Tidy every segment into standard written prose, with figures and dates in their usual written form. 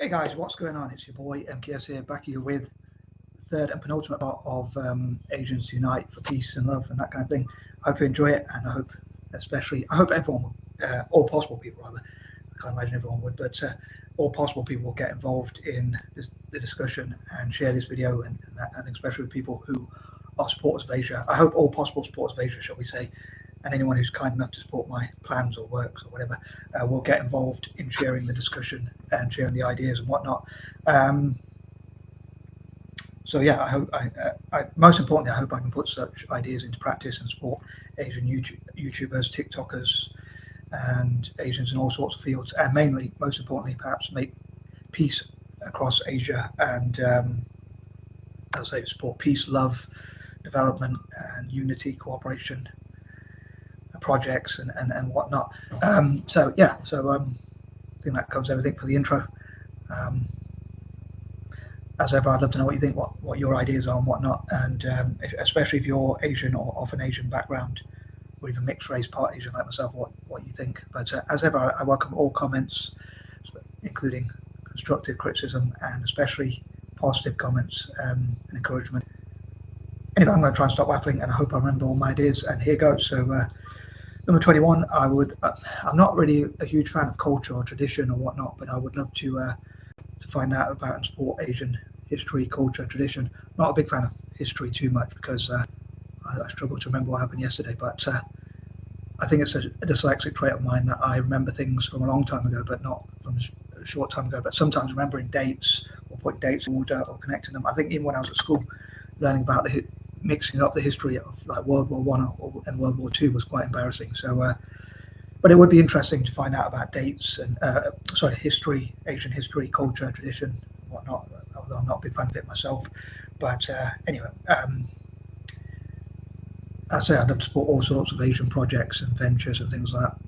Hey guys, what's going on? It's your boy M.K.S here, back here with the third and penultimate part of Asians Unite for Peace and Love and that kind of thing. I hope you enjoy it, and I hope everyone, all possible people rather, I can't imagine everyone would, but all possible people will get involved in the discussion and share this video, and that, I think especially with people who are supporters of Asia. I hope all possible supporters of Asia, shall we say, and anyone who's kind enough to support my plans or works or whatever will get involved in sharing the discussion and sharing the ideas and whatnot. So yeah, most importantly, I hope I can put such ideas into practice and support Asian YouTubers, TikTokers, and Asians in all sorts of fields, and mainly, most importantly, perhaps make peace across Asia and, as I say, support peace, love, development, and unity, cooperation projects and whatnot. So I think that covers everything for the intro. As ever, I'd love to know what you think, what your ideas are and whatnot, and especially if you're Asian or of an Asian background, or even mixed race, part Asian like myself, what you think. But as ever, I welcome all comments, including constructive criticism and especially positive comments and encouragement. Anyway, I'm going to try and stop waffling, and I hope I remember all my ideas, and here goes. So number 21, I'm not really a huge fan of culture or tradition or whatnot, but I would love to find out about and support Asian history, culture, tradition. Not a big fan of history too much because I struggle to remember what happened yesterday, but I think it's a dyslexic trait of mine that I remember things from a long time ago, but not from a short time ago. But sometimes remembering dates or putting dates in order or connecting them. I think even when I was at school, learning about mixing up the history of like World War One and World War Two was quite embarrassing. So, but it would be interesting to find out about dates and history, Asian history, culture, tradition, whatnot. Although I'm not a big fan of it myself, but anyway, I say I'd love to support all sorts of Asian projects and ventures and things like that.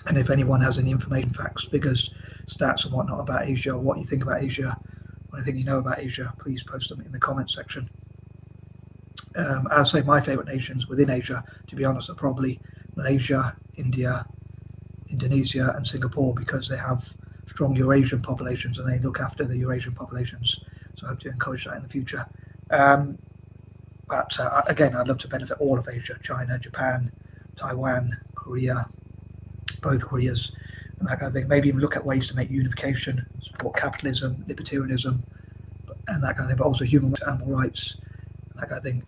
And if anyone has any information, facts, figures, stats, and whatnot about Asia, or what you think about Asia, or anything you know about Asia, please post them in the comments section. I'd say my favourite nations within Asia, to be honest, are probably Malaysia, India, Indonesia, and Singapore, because they have strong Eurasian populations and they look after the Eurasian populations. So I hope to encourage that in the future. But again, I'd love to benefit all of Asia: China, Japan, Taiwan, Korea, both Koreas, and that kind of thing. Maybe even look at ways to make unification, support capitalism, libertarianism, and that kind of thing, but also human rights, animal rights, and that kind of thing.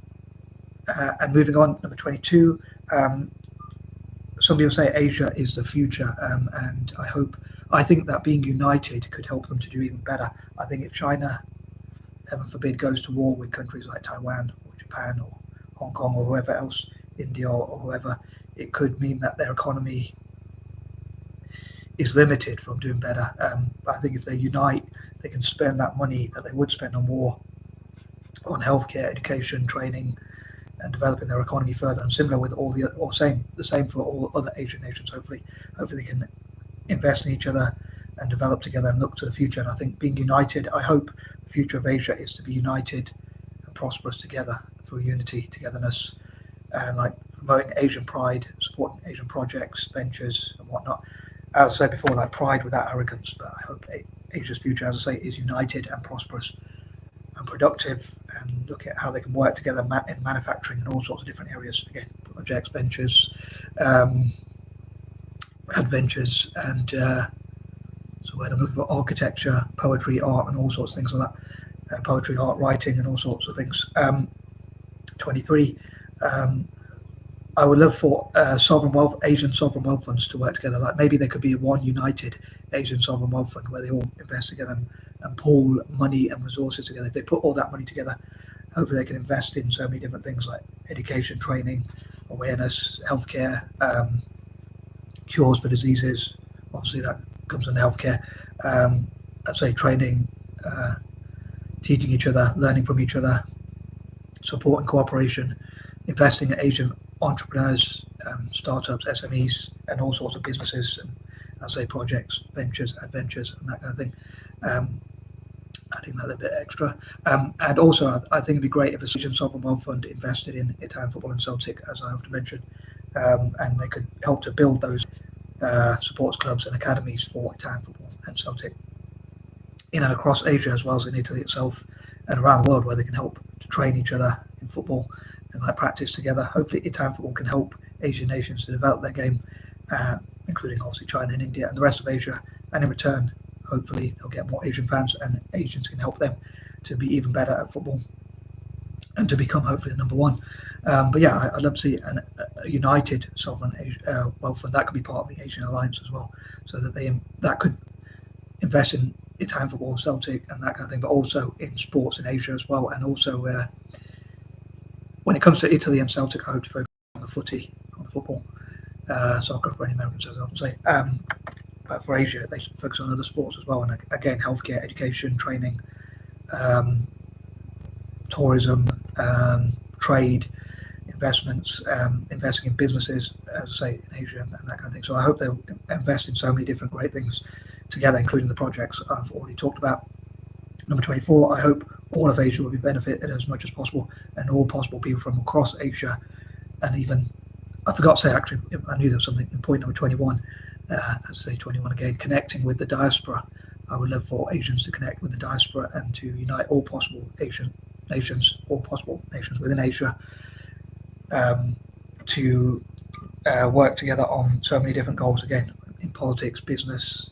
And moving on, number 22, some people say Asia is the future, and I think that being united could help them to do even better. I think if China, heaven forbid, goes to war with countries like Taiwan or Japan or Hong Kong or whoever else, India or whoever, it could mean that their economy is limited from doing better. But I think if they unite, they can spend that money that they would spend on war, on healthcare, education, training, and developing their economy further. And similar with the same for all other Asian nations. Hopefully they can invest in each other and develop together and look to the future. And I think being united, I hope the future of Asia is to be united and prosperous together through unity, togetherness, and like promoting Asian pride, supporting Asian projects, ventures, and whatnot. As I said before, like pride without arrogance. But I hope Asia's future, as I say, is united and prosperous and productive, and look at how they can work together in manufacturing and all sorts of different areas. Again, projects, ventures, adventures, and so when I'm looking for architecture, poetry, art, and all sorts of things like that. Poetry, art, writing, and all sorts of things. 23. I would love for Asian sovereign wealth funds to work together. Like maybe there could be one united Asian sovereign wealth fund where they all invest together and pool money and resources together. If they put all that money together, hopefully they can invest in so many different things like education, training, awareness, healthcare, cures for diseases. Obviously that comes under healthcare. I'd say training, teaching each other, learning from each other, supporting cooperation, investing in Asian entrepreneurs, startups, SMEs, and all sorts of businesses, and I'd say projects, ventures, adventures, and that kind of thing. Adding that a little bit extra. And also, I think it'd be great if a Asian sovereign wealth fund invested in Italian football and Celtic, as I often mention, and they could help to build those supports clubs and academies for Italian football and Celtic. in and across Asia, as well as in Italy itself and around the world, where they can help to train each other in football and like practice together. Hopefully Italian football can help Asian nations to develop their game, including obviously China and India and the rest of Asia, and in return hopefully they'll get more Asian fans, and Asians can help them to be even better at football and to become hopefully the number one. But yeah, I'd love to see a united sovereign wealth fund that could be part of the Asian alliance as well, so that that could invest in Italian football, Celtic, and that kind of thing, but also in sports in Asia as well. And also, when it comes to Italy and Celtic, I hope to focus on the footy, on the football, soccer for any Americans, as I often say. But for Asia, they should focus on other sports as well. And again, healthcare, education, training, tourism, trade, investments, investing in businesses, as I say, in Asia and that kind of thing. So I hope they'll invest in so many different great things together, including the projects I've already talked about. Number 24, I hope all of Asia will be benefited as much as possible, and all possible people from across Asia. And even, I forgot to say, actually, I knew there was something in point number 21, as I say 21 again, connecting with the diaspora. I would love for Asians to connect with the diaspora and to unite all possible Asian nations, all possible nations within Asia, to work together on so many different goals, again, in politics, business,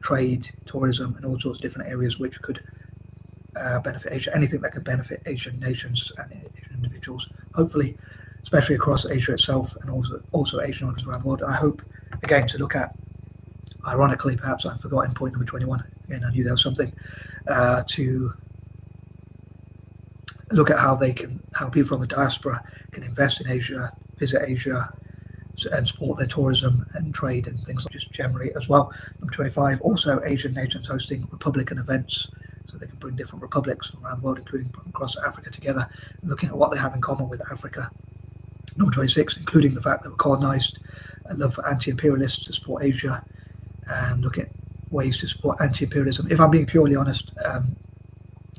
trade, tourism, and all sorts of different areas which could benefit Asia, anything that could benefit Asian nations and Asian individuals, hopefully, especially across Asia itself, and also Asian ones around the world. And I hope, again, to look at, ironically, perhaps I forgot in point number 21, again, I knew there was something, to look at how people from the diaspora can invest in Asia, visit Asia, and support their tourism and trade and things like just generally as well. Number 25, also Asian nations hosting Republican events, so they can bring different republics from around the world, including across Africa together, looking at what they have in common with Africa. Number 26, including the fact that we're colonized, a love for anti-imperialists to support Asia, and look at ways to support anti-imperialism. If I'm being purely honest,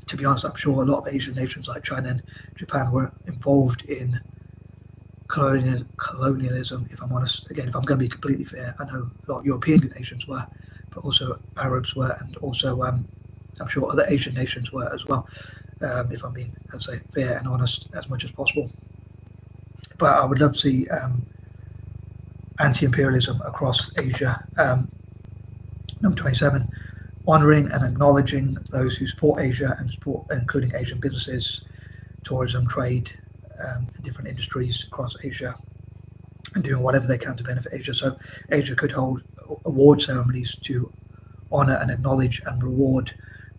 to be honest, I'm sure a lot of Asian nations like China and Japan were involved in colonialism, if I'm honest. Again, if I'm going to be completely fair, I know a lot of European nations were, but also Arabs were, and also I'm sure other Asian nations were as well, if I'm being, I'd say, fair and honest as much as possible. But I would love to see anti-imperialism across Asia. Number 27, honouring and acknowledging those who support Asia and support, including Asian businesses, tourism, trade, and different industries across Asia, and doing whatever they can to benefit Asia. So Asia could hold award ceremonies to honour and acknowledge and reward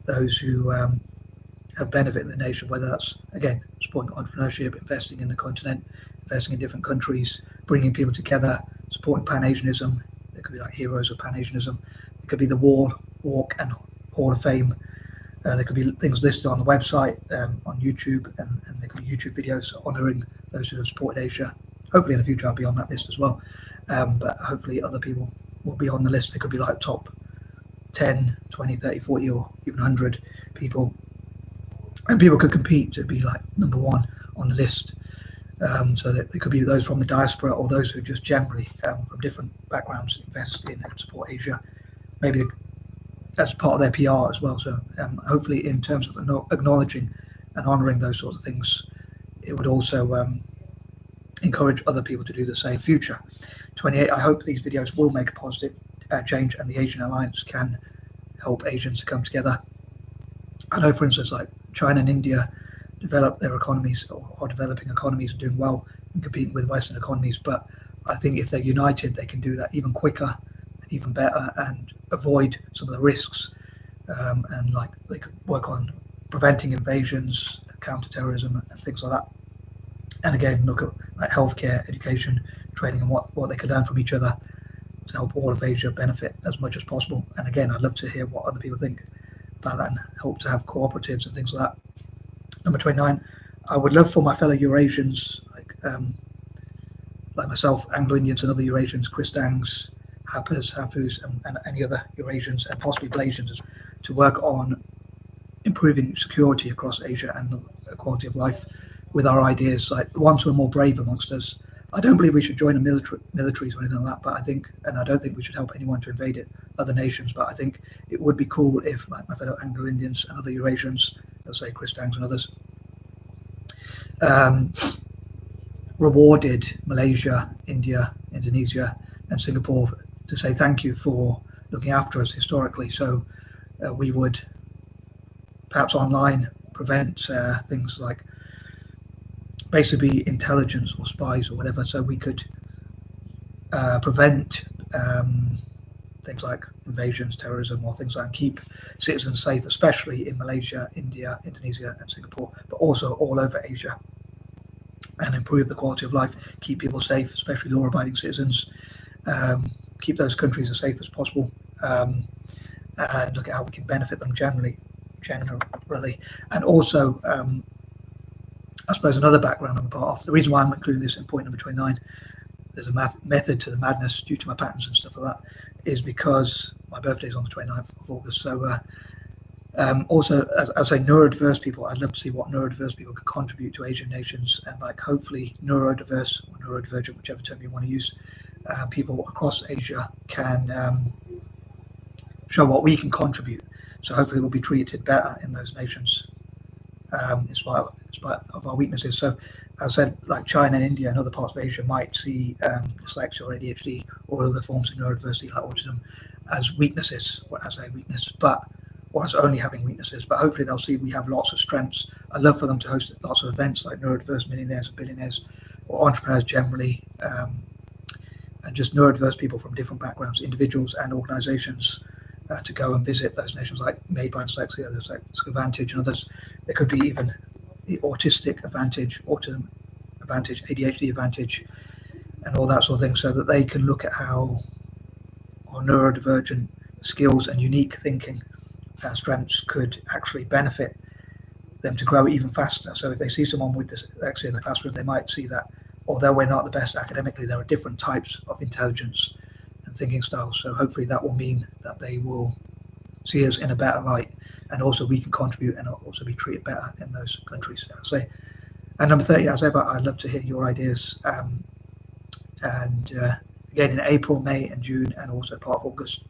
those who have benefited the nation, whether that's, again, supporting entrepreneurship, investing in the continent, investing in different countries, bringing people together, supporting Pan-Asianism. There could be like heroes of Pan-Asianism. It could be the Walk and Hall of Fame. There could be things listed on the website, on YouTube, and there could be YouTube videos honouring those who have supported Asia. Hopefully in the future I'll be on that list as well. But hopefully other people will be on the list. They could be like top 10, 20, 30, 40, or even 100 people. And people could compete to be like number one on the list. So that there could be those from the diaspora or those who just generally, from different backgrounds, invest in and support Asia. Maybe that's part of their PR as well. So hopefully in terms of acknowledging and honouring those sorts of things, it would also encourage other people to do the same. Future 28, I hope these videos will make a positive change, and the Asian Alliance can help Asians to come together. I know, for instance, like China and India develop their economies, or are developing economies and doing well and competing with Western economies, but I think if they're united, they can do that even quicker and even better, and avoid some of the risks, and like they could work on preventing invasions, counter-terrorism and things like that. And again, look at like healthcare, education, training, and what they could learn from each other to help all of Asia benefit as much as possible. And again, I'd love to hear what other people think about that and help to have cooperatives and things like that. Number 29, I would love for my fellow Eurasians, like myself, Anglo-Indians and other Eurasians, Kristangs, Hapas, Hafus, and any other Eurasians, and possibly Blasians, to work on improving security across Asia and the quality of life with our ideas. Like the ones who are more brave amongst us, I don't believe we should join militaries or anything like that, but I think, and I don't think we should help anyone to invade other nations, but I think it would be cool if, like my fellow Anglo-Indians and other Eurasians, let's say Chris Tangs and others, rewarded Malaysia, India, Indonesia, and Singapore to say thank you for looking after us historically. So we would perhaps online prevent things like basically intelligence or spies or whatever, so we could prevent things like invasions, terrorism, or things like that, and keep citizens safe, especially in Malaysia, India, Indonesia, and Singapore, but also all over Asia, and improve the quality of life, keep people safe, especially law-abiding citizens, keep those countries as safe as possible, and look at how we can benefit them generally. And also, I suppose another background I'm a part of, the reason why I'm including this in point number 29, there's a method to the madness due to my patterns and stuff like that, is because my birthday is on the 29th of August. So also, as I say, neurodiverse people, I'd love to see what neurodiverse people can contribute to Asian nations, and like hopefully neurodiverse or neurodivergent, whichever term you want to use, people across Asia can show what we can contribute. So hopefully we'll be treated better in those nations, in spite of our weaknesses. So as I said, like China and India and other parts of Asia might see dyslexia or ADHD or other forms of neurodiversity like autism as weaknesses, or as a weakness, or as only having weaknesses, but hopefully they'll see we have lots of strengths. I'd love for them to host lots of events like neurodiverse millionaires and billionaires, or entrepreneurs generally, and just neurodiverse people from different backgrounds, individuals and organizations, to go and visit those nations, like Made by Dyslexia, there's like Advantage and others. There could be even the autistic advantage, autism advantage, ADHD advantage, and all that sort of thing, so that they can look at how our neurodivergent skills and unique thinking strengths could actually benefit them to grow even faster. So if they see someone with dyslexia in the classroom, they might see that although we're not the best academically, there are different types of intelligence and thinking styles. So hopefully that will mean that they will see us in a better light, and also we can contribute and also be treated better in those countries. So, and number 30, as ever, I'd love to hear your ideas. And again, in April, May, and June, and also part of August,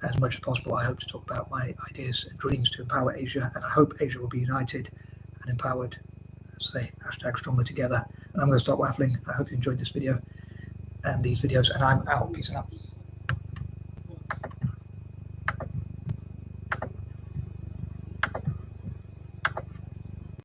as much as possible, I hope to talk about my ideas and dreams to empower Asia, and I hope Asia will be united and empowered. Say #stronger together. And I'm going to stop waffling. I hope you enjoyed this video and these videos, and I'm out. Peace out.